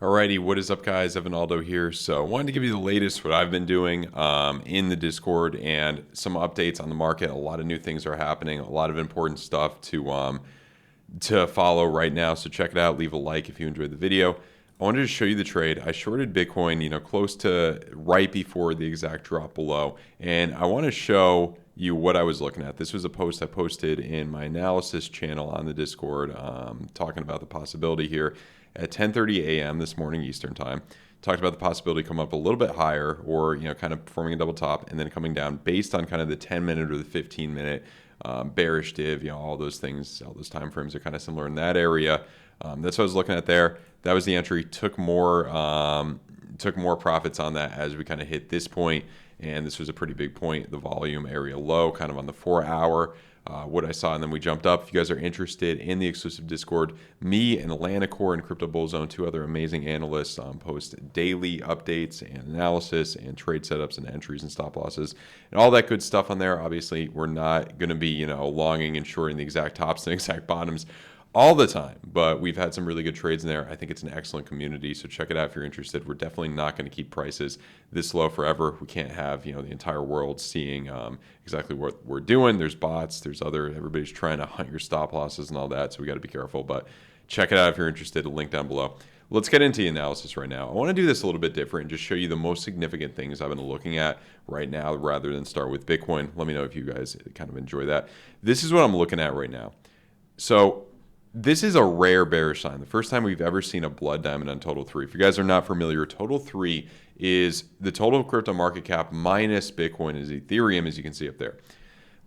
Alrighty, what is up, guys? Evan Aldo here. So, I wanted to give you the latest, what I've been doing in the Discord, and some updates on the market. A lot of new things are happening, a lot of important stuff to follow right now. So check it out. Leave a like if you enjoyed the video. I wanted to show you the trade. I shorted Bitcoin, close to right before the exact drop below, and I want to show you what I was looking at. This was a post I posted in my analysis channel on the Discord, talking about the possibility here at 10:30 a.m. this morning Eastern time. Talked about the possibility come up a little bit higher, or kind of forming a double top and then coming down based on kind of the 10-minute or the 15-minute bearish div. All those things, all those time frames are kind of similar in that area. That's what I was looking at there. That was the entry. Took more profits on that as we kind of hit this point, and this was a pretty big point. The volume area low, kind of on the 4-hour. What I saw, and then we jumped up. If you guys are interested in the exclusive Discord, me and Atlanticor and Crypto Bullzone, two other amazing analysts, post daily updates and analysis and trade setups and entries and stop losses and all that good stuff on there. Obviously, we're not going to be longing and shorting the exact tops and exact bottoms all the time, but we've had some really good trades in there. I think it's an excellent community, so check it out if you're interested. We're definitely not going to keep prices this low forever. We can't have the entire world seeing exactly what we're doing. There's bots, everybody's trying to hunt your stop losses and all that, so we got to be careful. But check it out if you're interested. A link down below. Let's get into the analysis right now. I want to do this a little bit different and just show you the most significant things I've been looking at right now rather than start with Bitcoin. Let me know if you guys kind of enjoy that. This is what I'm looking at right now. So this is a rare bearish sign. The first time we've ever seen a blood diamond on Total 3. If you guys are not familiar, Total 3 is the total crypto market cap minus Bitcoin is Ethereum, as you can see up there.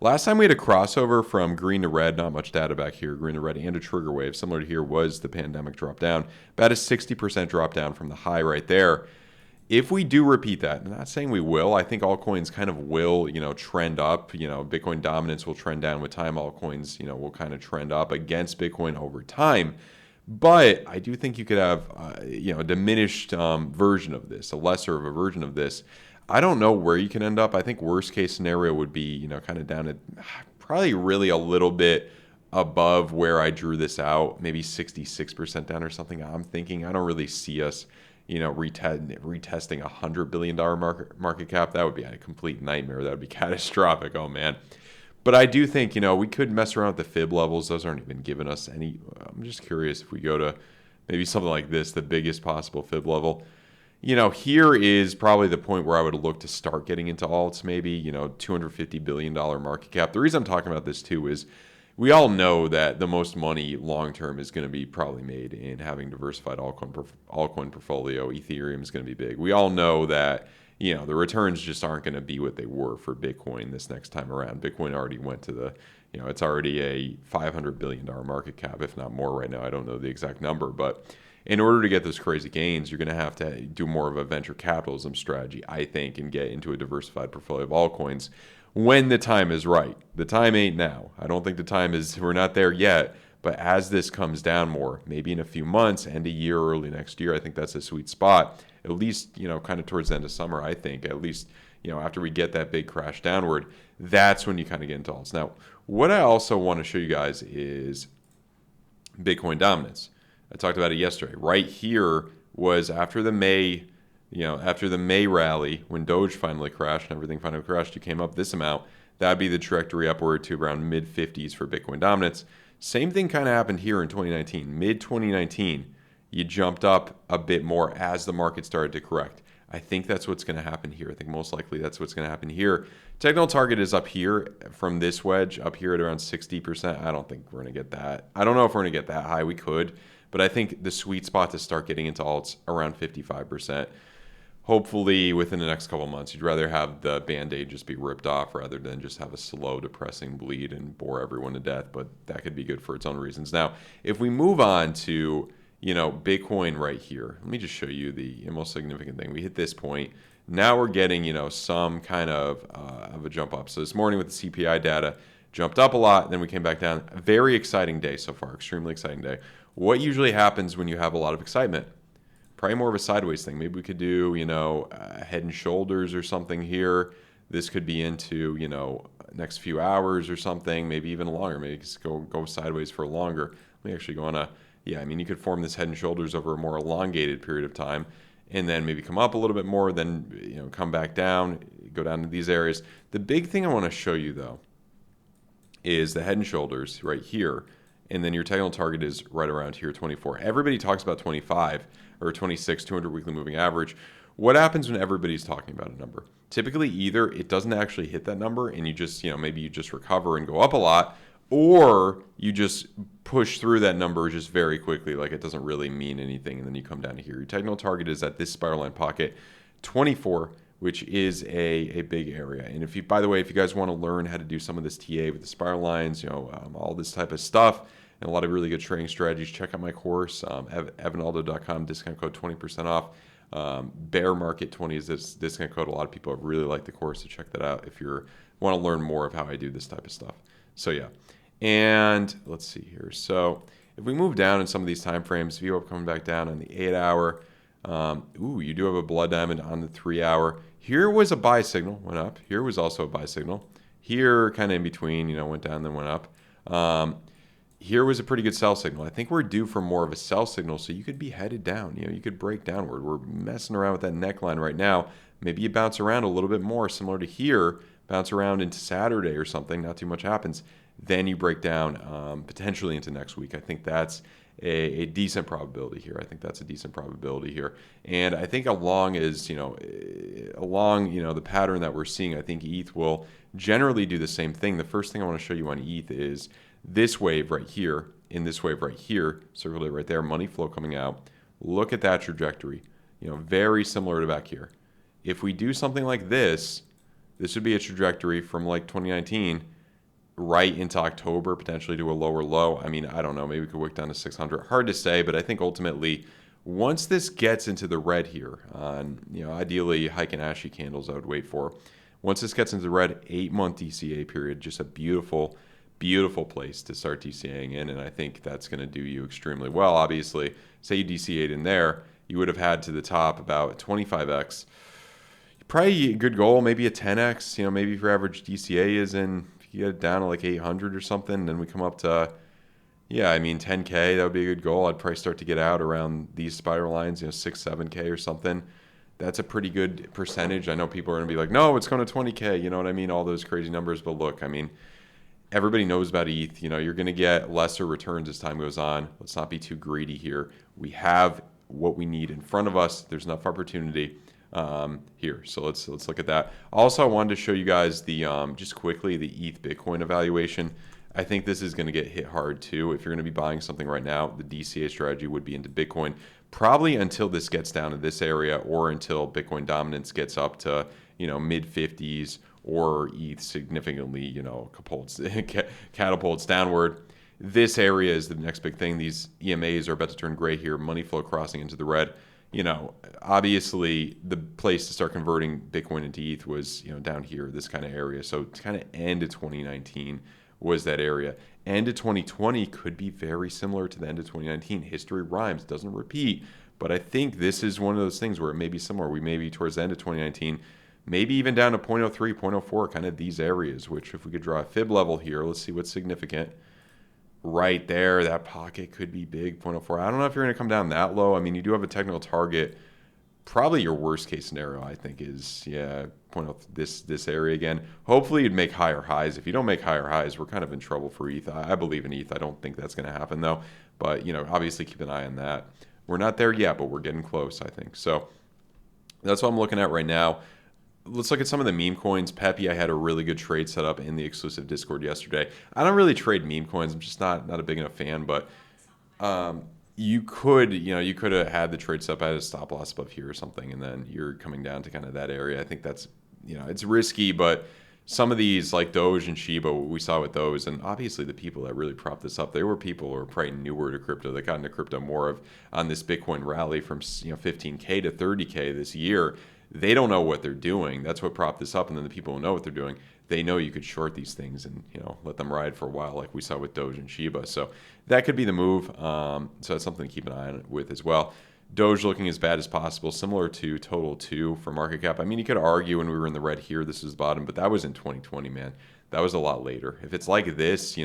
Last time we had a crossover from green to red, not much data back here, green to red, and a trigger wave. Similar to here was the pandemic drop down. About a 60% drop down from the high right there. If we do repeat that, I'm not saying we will. I think altcoins kind of will, trend up. Bitcoin dominance will trend down with time. Altcoins, will kind of trend up against Bitcoin over time. But I do think you could have, a diminished version of this, a lesser of a version of this. I don't know where you can end up. I think worst case scenario would be, kind of down at probably really a little bit above where I drew this out, maybe 66% down or something. I'm thinking I don't really see us retesting $100 billion market cap. That would be a complete nightmare. That would be catastrophic. Oh, man. But I do think, we could mess around with the fib levels. Those aren't even giving us any. I'm just curious if we go to maybe something like this, the biggest possible fib level. Here is probably the point where I would look to start getting into alts, maybe, $250 billion market cap. The reason I'm talking about this, too, is we all know that the most money long-term is going to be probably made in having diversified altcoin portfolio. Ethereum is going to be big. We all know that, the returns just aren't going to be what they were for Bitcoin this next time around. Bitcoin already went to the, it's already a $500 billion market cap, if not more right now. I don't know the exact number, but in order to get those crazy gains, you're going to have to do more of a venture capitalism strategy, I think, and get into a diversified portfolio of altcoins when the time is right. The time ain't now. I don't think the time is, we're not there yet, but as this comes down more, maybe in a few months, end of year, early next year, I think that's a sweet spot, at least, kind of towards the end of summer, I think, at least, after we get that big crash downward, that's when you kind of get into alts. Now, what I also want to show you guys is Bitcoin dominance. I talked about it yesterday. Right here was after the May rally, when Doge finally crashed and everything finally crashed, you came up this amount. That'd be the trajectory upward to around mid-50s for Bitcoin dominance. Same thing kind of happened here in 2019. Mid-2019, you jumped up a bit more as the market started to correct. I think that's what's going to happen here. I think most likely that's what's going to happen here. Technical target is up here from this wedge, up here at around 60%. I don't think we're going to get that. I don't know if we're going to get that high. We could. But I think the sweet spot to start getting into alts around 55%. Hopefully within the next couple of months. You'd rather have the Band-Aid just be ripped off rather than just have a slow, depressing bleed and bore everyone to death. But that could be good for its own reasons. Now, if we move on to, Bitcoin right here, let me just show you the most significant thing. We hit this point. Now we're getting, some kind of a jump up. So this morning with the CPI data, jumped up a lot, then we came back down. A very exciting day so far, extremely exciting day. What usually happens when you have a lot of excitement? Probably more of a sideways thing. Maybe we could do, head and shoulders or something here. This could be into, next few hours or something, maybe even longer. Maybe just go sideways for longer. Let me actually go on a, yeah, I mean, you could form this head and shoulders over a more elongated period of time, and then maybe come up a little bit more, then come back down, go down to these areas. The big thing I want to show you though is the head and shoulders right here, and then your technical target is right around here, 24. Everybody talks about 25 or 26, 200 weekly moving average. What happens when everybody's talking about a number? Typically, either it doesn't actually hit that number and you just, maybe you just recover and go up a lot, or you just push through that number just very quickly, like it doesn't really mean anything, and then you come down to here. Your technical target is at this spiral line pocket, 24, which is a big area. And if you, by the way, if you guys want to learn how to do some of this TA with the spiral lines, all this type of stuff, and a lot of really good trading strategies, check out my course, evanaldo.com, discount code 20% off. Bear Market 20 is this discount code. A lot of people have really liked the course, so check that out if you want to learn more of how I do this type of stuff. So yeah, and let's see here. So if we move down in some of these time frames, VWAP coming back down on the 8-hour. You do have a blood diamond on the 3-hour. Here was a buy signal, went up. Here was also a buy signal. Here, kind of in between, went down, then went up. Here was a pretty good sell signal. I think we're due for more of a sell signal, so you could be headed down. You could break downward. We're messing around with that neckline right now. Maybe you bounce around a little bit more, similar to here, bounce around into Saturday or something, not too much happens. Then you break down potentially into next week. I think that's a decent probability here. I think that's a decent probability here. And I think along the pattern that we're seeing, I think ETH will generally do the same thing. The first thing I want to show you on ETH is this wave right here, in this wave right here, circled it right there, money flow coming out. Look at that trajectory. Very similar to back here. If we do something like this, this would be a trajectory from like 2019 right into October, potentially to a lower low. I mean, I don't know. Maybe we could wick down to 600. Hard to say, but I think ultimately, once this gets into the red here, on ideally Heiken Ashi candles I would wait for. Once this gets into the red, 8-month DCA period, just a beautiful, beautiful place to start DCAing in, and I think that's going to do you extremely well. Obviously, say you DCA'd in there, you would have had to the top about 25x. Probably a good goal, maybe a 10x. Maybe if your average DCA is in, if you get it down to like 800 or something, then we come up to, 10K, that would be a good goal. I'd probably start to get out around these spiral lines, 6, 7K or something. That's a pretty good percentage. I know people are going to be like, no, it's going to 20K, you know what I mean? All those crazy numbers. But look, everybody knows about ETH. You're going to get lesser returns as time goes on. Let's not be too greedy here. We have what we need in front of us. There's enough opportunity here. So let's look at that. Also, I wanted to show you guys the just quickly the ETH Bitcoin evaluation. I think this is going to get hit hard too. If you're going to be buying something right now, the DCA strategy would be into Bitcoin, probably until this gets down to this area, or until Bitcoin dominance gets up to mid 50s, or ETH significantly catapults downward. This area is the next big thing. These EMAs are about to turn gray here. Money flow crossing into the red. Obviously the place to start converting Bitcoin into ETH was, down here, this kind of area. So it's kind of end of 2019 was that area. End of 2020 could be very similar to the end of 2019. History rhymes, doesn't repeat. But I think this is one of those things where it may be similar. We may be towards the end of 2019, maybe even down to 0.03, 0.04, kind of these areas, which if we could draw a fib level here, let's see what's significant. Right there, that pocket could be big, 0.04. I don't know if you're going to come down that low. You do have a technical target. Probably your worst case scenario, I think, is, this area again. Hopefully you'd make higher highs. If you don't make higher highs, we're kind of in trouble for ETH. I believe in ETH. I don't think that's going to happen, though. But, obviously keep an eye on that. We're not there yet, but we're getting close, I think. So that's what I'm looking at right now. Let's look at some of the meme coins. Pepe, I had a really good trade set up in the exclusive Discord yesterday. I don't really trade meme coins. I'm just not a big enough fan, but you could have had the trade set up at a stop loss above here or something, and then you're coming down to kind of that area. I think that's, it's risky, but some of these like Doge and Shiba, what we saw with those, and obviously the people that really propped this up, they were people who were probably newer to crypto. They got into crypto more on this Bitcoin rally from 15K to 30K this year. They don't know what they're doing. That's what propped this up. And then the people who know what they're doing, they know you could short these things and let them ride for a while, like we saw with Doge and Shiba. So that could be the move. So that's something to keep an eye on with as well. Doge looking as bad as possible, similar to Total 2 for market cap. You could argue when we were in the red here, this is the bottom, but that was in 2020, man. That was a lot later. If it's like this,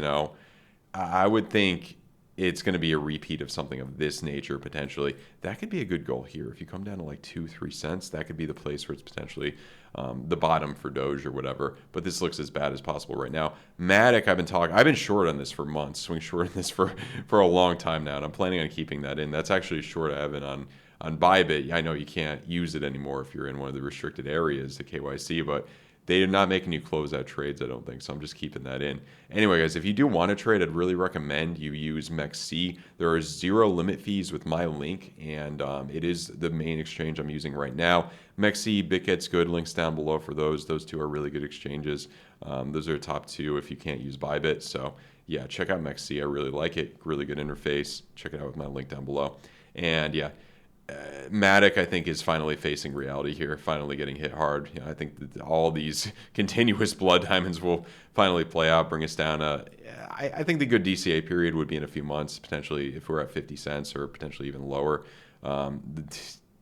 I would think it's going to be a repeat of something of this nature potentially. That could be a good goal here. If you come down to like 2-3 cents, that could be the place where it's potentially the bottom for Doge or whatever. But this looks as bad as possible right now. Matic, I've been short on this for months, swing short on this for a long time now, and I'm planning on keeping that in. That's actually a short I have been on BITGET. I know you can't use it anymore if you're in one of the restricted areas, the KYC, but they are not making you close out trades, I don't think, so I'm just keeping that in. Anyway, guys, if you do want to trade, I'd really recommend you use MEXC. There are 0 limit fees with my link, and it is the main exchange I'm using right now. MEXC, BitGet's good. Links down below for those. Those two are really good exchanges. Those are top 2 if you can't use Bybit. So, yeah, check out MEXC. I really like it. Really good interface. Check it out with my link down below. And, yeah. Matic, I think, is finally facing reality here, finally getting hit hard. I think that all these continuous blood diamonds will finally play out, bring us down. I think the good DCA period would be in a few months, potentially if we're at 50 cents or potentially even lower.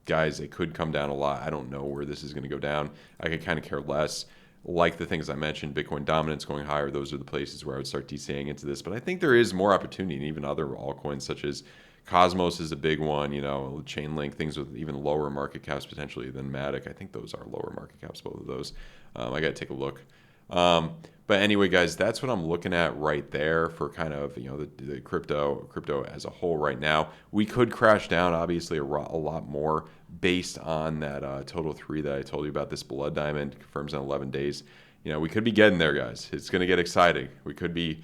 Guys, it could come down a lot. I don't know where this is going to go down. I could kind of care less. Like the things I mentioned, Bitcoin dominance going higher, those are the places where I would start DCAing into this. But I think there is more opportunity in even other altcoins such as Cosmos is a big one, Chainlink, things with even lower market caps potentially than Matic. I think those are lower market caps, both of those. I got to take a look. But anyway, guys, that's what I'm looking at right there for kind of, the crypto as a whole right now. We could crash down, obviously, a lot more based on that total 3 that I told you about, this blood diamond confirms in 11 days. We could be getting there, guys. It's going to get exciting. We could be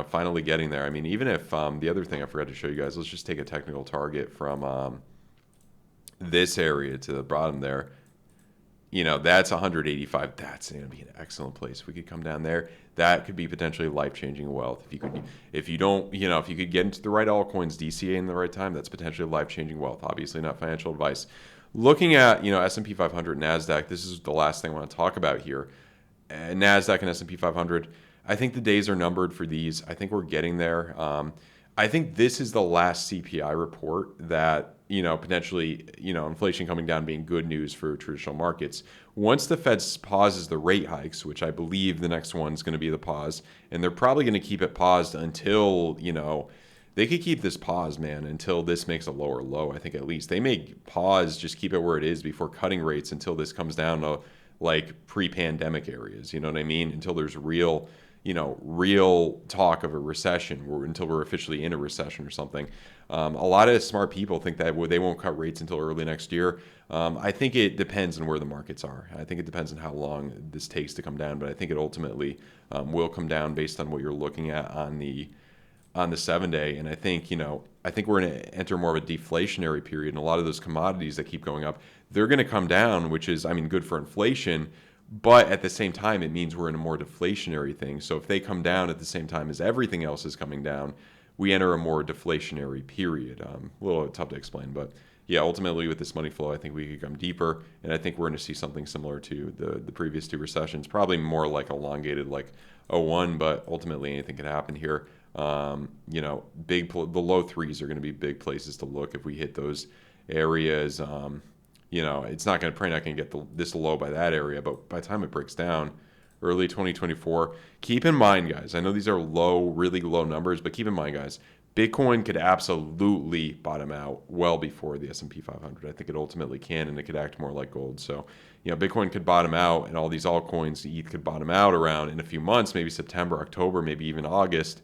finally getting there. I mean, even if the other thing I forgot to show you guys, let's just take a technical target from this area to the bottom there. That's 185. That's going to be an excellent place. We could come down there. That could be potentially life-changing wealth. If you could get into the right altcoins, DCA in the right time, that's potentially life-changing wealth. Obviously, not financial advice. Looking at S&P 500, NASDAQ. This is the last thing I want to talk about here. NASDAQ and S&P 500. I think the days are numbered for these. I think we're getting there. I think this is the last CPI report that, potentially, inflation coming down being good news for traditional markets. Once the Fed pauses the rate hikes, which I believe the next one's going to be the pause, and they're probably going to keep it paused until, they could keep this pause, man, until this makes a lower low. I think at least they may pause, just keep it where it is before cutting rates until this comes down to like pre-pandemic areas. You know what I mean? Until there's real talk of a recession, or until we're officially in a recession or something. A lot of smart people think that they won't cut rates until early next year. I think it depends on where the markets are. I think it depends on how long this takes to come down, but I think it ultimately will come down based on what you're looking at on the 7-day. And I think we're going to enter more of a deflationary period, and a lot of those commodities that keep going up, they're going to come down, which is, good for inflation. But at the same time, it means we're in a more deflationary thing. So if they come down at the same time as everything else is coming down, we enter a more deflationary period. A little tough to explain, but yeah, ultimately with this money flow, I think we could come deeper, and I think we're going to see something similar to the previous 2 recessions, probably more like elongated, like '01, but ultimately anything can happen here. The low 3s are going to be big places to look if we hit those areas. It's probably not going to get this low by that area, but by the time it breaks down, early 2024, keep in mind, guys, I know these are low, really low numbers, but keep in mind, guys, Bitcoin could absolutely bottom out well before the S&P 500. I think it ultimately can, and it could act more like gold. So, Bitcoin could bottom out, and all these altcoins, ETH could bottom out around in a few months, maybe September, October, maybe even August.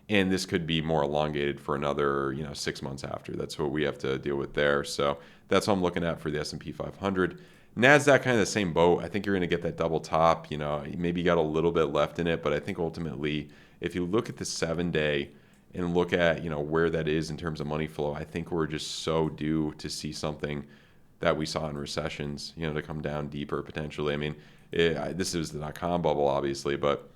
And this could be more elongated for another, 6 months after. That's what we have to deal with there. So that's what I'm looking at for the S&P 500. NASDAQ, kind of the same boat. I think you're going to get that double top. Maybe you got a little bit left in it, but I think ultimately, if you look at the 7-day and look at, where that is in terms of money flow, I think we're just so due to see something that we saw in recessions, to come down deeper potentially. This is the .com bubble, obviously, but,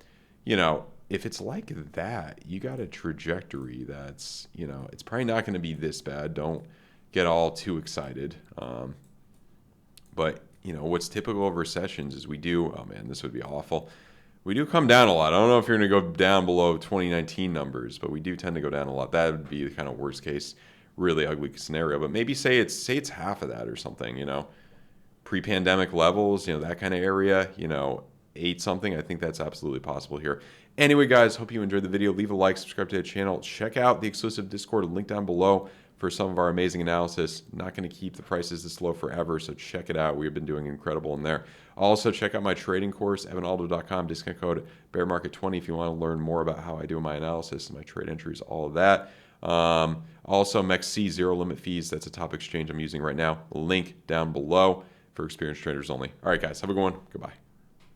if it's like that, you got a trajectory that's, it's probably not going to be this bad. Don't get all too excited. But, what's typical of recessions is this would be awful. We do come down a lot. I don't know if you're going to go down below 2019 numbers, but we do tend to go down a lot. That would be the kind of worst case, really ugly scenario. But maybe say it's half of that or something, pre-pandemic levels, that kind of area, 8 something. I think that's absolutely possible here. Anyway, guys, hope you enjoyed the video. Leave a like, subscribe to the channel. Check out the exclusive Discord link down below for some of our amazing analysis. Not going to keep the prices this low forever, so check it out. We've been doing incredible in there. Also, check out my trading course, evanaldo.com, discount code BEARMARKET20 if you want to learn more about how I do my analysis, my trade entries, all of that. Also, MEXC, zero limit fees. That's a top exchange I'm using right now. Link down below for experienced traders only. All right, guys, have a good one. Goodbye.